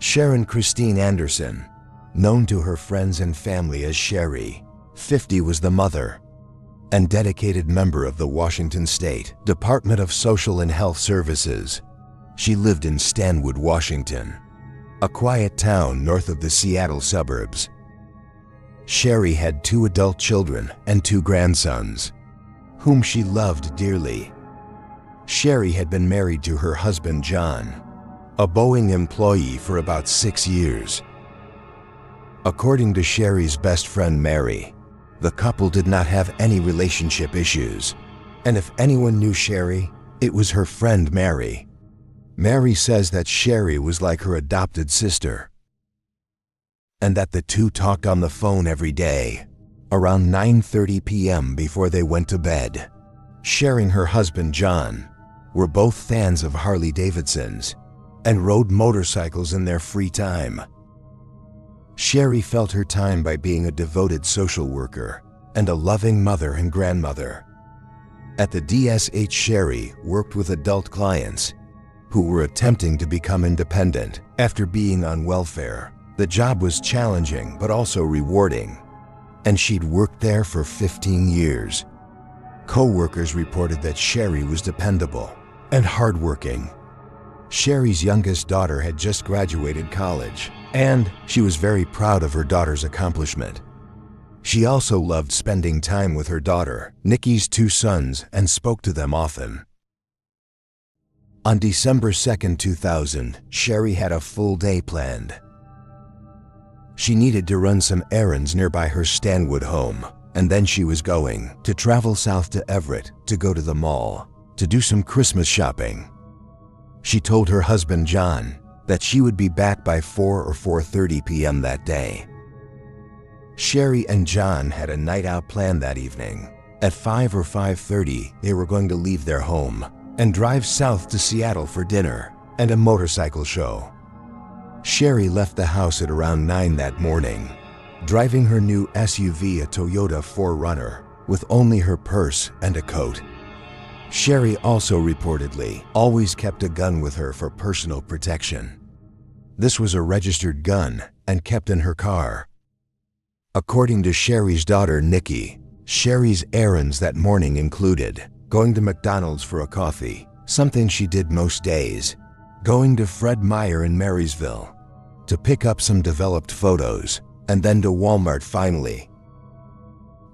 Sharon Christine Anderson, known to her friends and family as Shari, 50, was the mother and dedicated member of the Washington State Department of Social and Health Services. She lived in Stanwood, Washington, a quiet town north of the Seattle suburbs. Shari had 2 adult children and 2 grandsons, whom she loved dearly. Shari had been married to her husband John, a Boeing employee, for about 6 years. According to Shari's best friend Mary, the couple did not have any relationship issues, and if anyone knew Shari, it was her friend Mary. Mary says that Shari was like her adopted sister, and that the two talked on the phone every day, around 9:30 p.m. before they went to bed. Shari and her husband John were both fans of Harley Davidsons and rode motorcycles in their free time. Shari felt her time by being a devoted social worker and a loving mother and grandmother. At the DSH, Shari worked with adult clients who were attempting to become independent after being on welfare. The job was challenging but also rewarding, and she'd worked there for 15 years. Co-workers reported that Shari was dependable and hardworking. Shari's youngest daughter had just graduated college, and she was very proud of her daughter's accomplishment. She also loved spending time with her daughter, Nikki's 2 sons, and spoke to them often. On December 2, 2000, Shari had a full day planned. She needed to run some errands nearby her Stanwood home, and then she was going to travel south to Everett to go to the mall to do some Christmas shopping. She told her husband John that she would be back by 4 or 4:30 p.m. that day. Shari and John had a night out planned that evening. At 5 or 5:30, they were going to leave their home and drive south to Seattle for dinner and a motorcycle show. Shari left the house at around 9 that morning, driving her new SUV, a Toyota 4Runner, with only her purse and a coat. Shari also reportedly always kept a gun with her for personal protection. This was a registered gun and kept in her car. According to Shari's daughter Nikki, Shari's errands that morning included going to McDonald's for a coffee, something she did most days, going to Fred Meyer in Marysville to pick up some developed photos, and then to Walmart finally.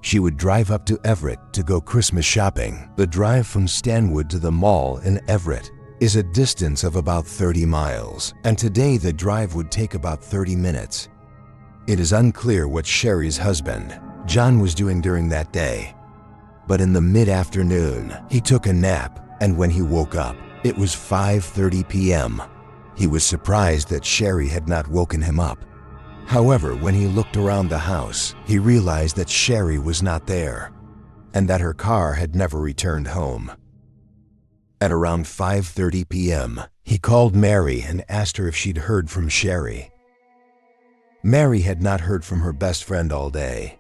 She would drive up to Everett to go Christmas shopping. The drive from Stanwood to the mall in Everett is a distance of about 30 miles, and today the drive would take about 30 minutes. It is unclear what Shari's husband, John, was doing during that day, but in the mid-afternoon, he took a nap, and when he woke up, it was 5:30 p.m. He was surprised that Shari had not woken him up. However, when he looked around the house, he realized that Shari was not there and that her car had never returned home. At around 5:30 p.m., he called Mary and asked her if she'd heard from Shari. Mary had not heard from her best friend all day.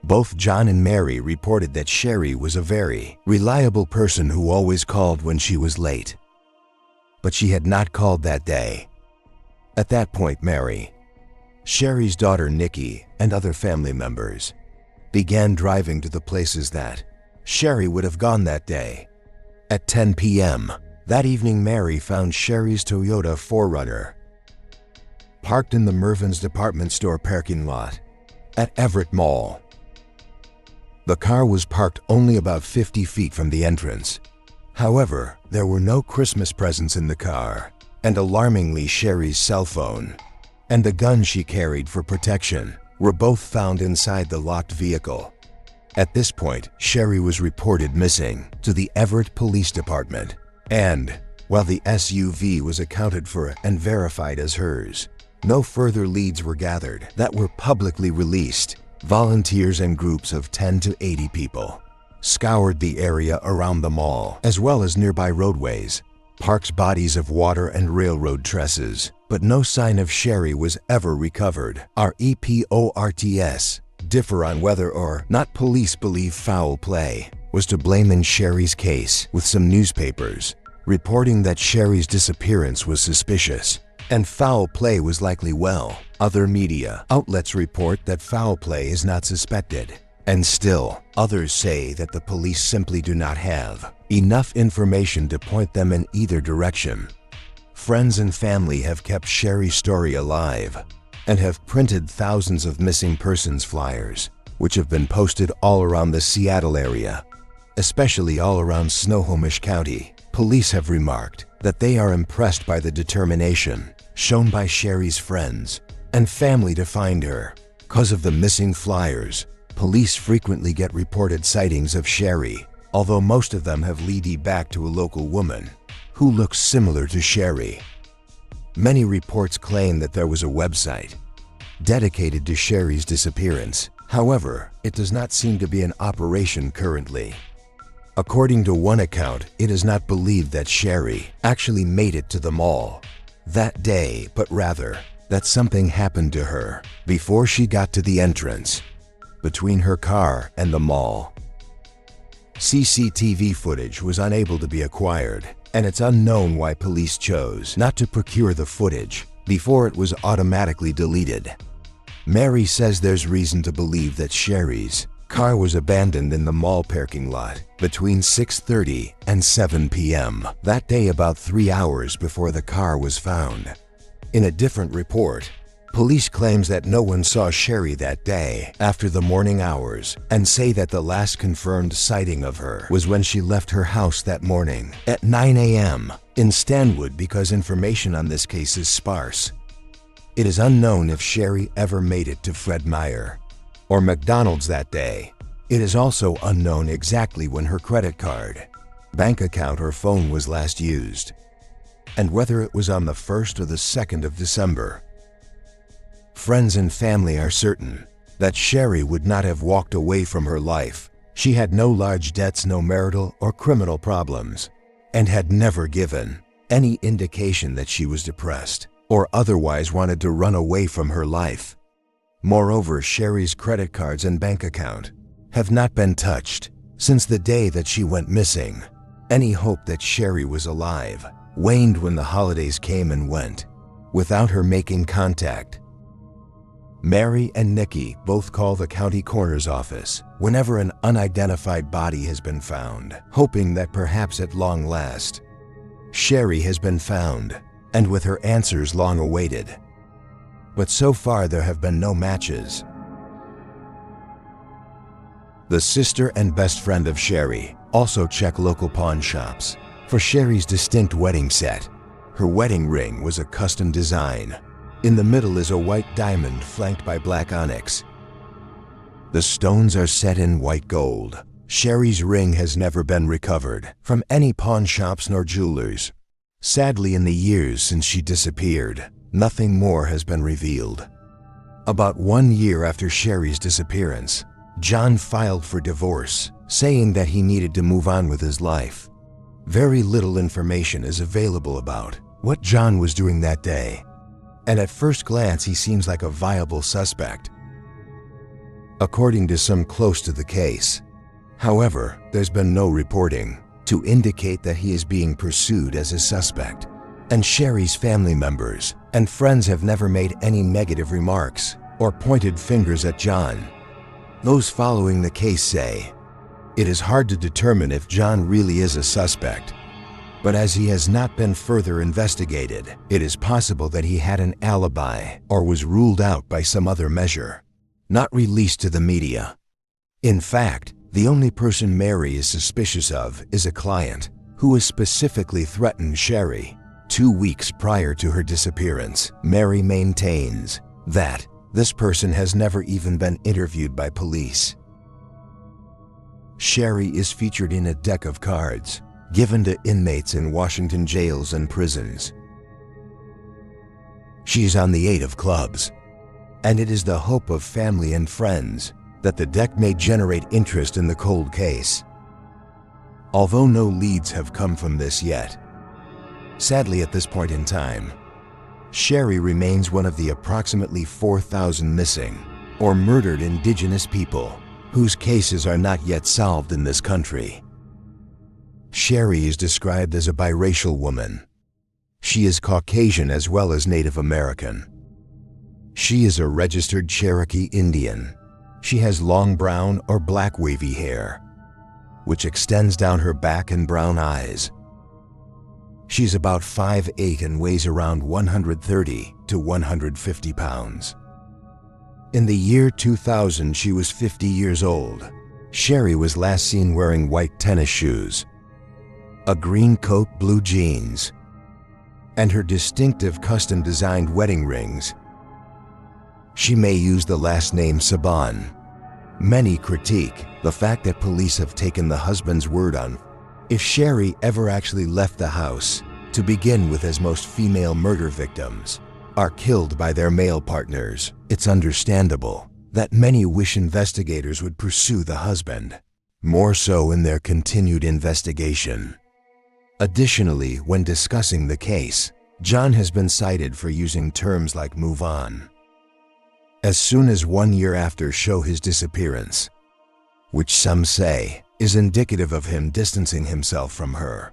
Both John and Mary reported that Shari was a very reliable person who always called when she was late. But she had not called that day. At that point, Mary, Shari's daughter Nikki, and other family members began driving to the places that Shari would have gone that day. At 10 p.m. that evening, Mary found Shari's Toyota 4Runner parked in the Mervyn's department store parking lot at Everett Mall. The car was parked only about 50 feet from the entrance. However, there were no Christmas presents in the car, and alarmingly, Shari's cell phone and the gun she carried for protection were both found inside the locked vehicle. At this point, Shari was reported missing to the Everett Police Department, and while the SUV was accounted for and verified as hers, no further leads were gathered that were publicly released. Volunteers and groups of 10 to 80 people scoured the area around the mall, as well as nearby roadways, parks, bodies of water, and railroad trestles, but no sign of Shari was ever recovered. Our EPORTS differ on whether or not police believe foul play was to blame in Shari's case, with some newspapers reporting that Shari's disappearance was suspicious and foul play was likely well. Other media outlets report that foul play is not suspected, and still others say that the police simply do not have enough information to point them in either direction. Friends and family have kept Shari's story alive and have printed thousands of missing persons flyers, which have been posted all around the Seattle area, especially all around Snohomish County. Police have remarked that they are impressed by the determination shown by Shari's friends and family to find her. Because of the missing flyers, police frequently get reported sightings of Shari, although most of them have led back to a local woman who looks similar to Shari. Many reports claim that there was a website dedicated to Shari's disappearance. However, it does not seem to be in operation currently. According to one account, it is not believed that Shari actually made it to the mall that day, but rather that something happened to her before she got to the entrance between her car and the mall. CCTV footage was unable to be acquired, and it's unknown why police chose not to procure the footage before it was automatically deleted. Mary says there's reason to believe that Shari's car was abandoned in the mall parking lot between 6:30 and 7 p.m. that day, about 3 hours before the car was found. In a different report, police claims that no one saw Shari that day after the morning hours and say that the last confirmed sighting of her was when she left her house that morning at 9 a.m. in Stanwood. Because information on this case is sparse, it is unknown if Shari ever made it to Fred Meyer or McDonald's that day. It is also unknown exactly when her credit card, bank account, or phone was last used, and whether it was on the 1st or the 2nd of December. Friends and family are certain that Shari would not have walked away from her life. She had no large debts, no marital or criminal problems, and had never given any indication that she was depressed or otherwise wanted to run away from her life. Moreover, Shari's credit cards and bank account have not been touched since the day that she went missing. Any hope that Shari was alive waned when the holidays came and went without her making contact. Mary and Nikki both call the county coroner's office whenever an unidentified body has been found, hoping that perhaps at long last, Shari has been found, and with her answers long awaited. But so far there have been no matches. The sister and best friend of Shari also check local pawn shops for Shari's distinct wedding set. Her wedding ring was a custom design. In the middle is a white diamond flanked by black onyx. The stones are set in white gold. Shari's ring has never been recovered from any pawn shops nor jewelers. Sadly, in the years since she disappeared, nothing more has been revealed. About 1 year after Shari's disappearance, John filed for divorce, saying that he needed to move on with his life. Very little information is available about what John was doing that day, and at first glance he seems like a viable suspect, according to some close to the case. However, there's been no reporting to indicate that he is being pursued as a suspect, and Shari's family members and friends have never made any negative remarks or pointed fingers at John. Those following the case say it is hard to determine if John really is a suspect, but as he has not been further investigated, it is possible that he had an alibi or was ruled out by some other measure, not released to the media. In fact, the only person Mary is suspicious of is a client who has specifically threatened Shari 2 weeks prior to her disappearance. Mary maintains that this person has never even been interviewed by police. Shari is featured in a deck of cards given to inmates in Washington jails and prisons. She's on the 8 of clubs, and it is the hope of family and friends that the deck may generate interest in the cold case. Although no leads have come from this yet, sadly at this point in time, Shari remains one of the approximately 4,000 missing or murdered Indigenous people whose cases are not yet solved in this country. Shari is described as a biracial woman. She is Caucasian as well as Native American. She is a registered Cherokee Indian. She has long brown or black wavy hair, which extends down her back, and brown eyes. She's about 5'8" and weighs around 130 to 150 pounds. In the year 2000, she was 50 years old. Shari was last seen wearing white tennis shoes, a green coat, blue jeans, and her distinctive custom-designed wedding rings. She may use the last name Saban. Many critique the fact that police have taken the husband's word on if Shari ever actually left the house. To begin with, as most female murder victims are killed by their male partners, it's understandable that many wish investigators would pursue the husband, more so in their continued investigation. Additionally, when discussing the case, John has been cited for using terms like "move on" as soon as 1 year after his disappearance, which some say is indicative of him distancing himself from her.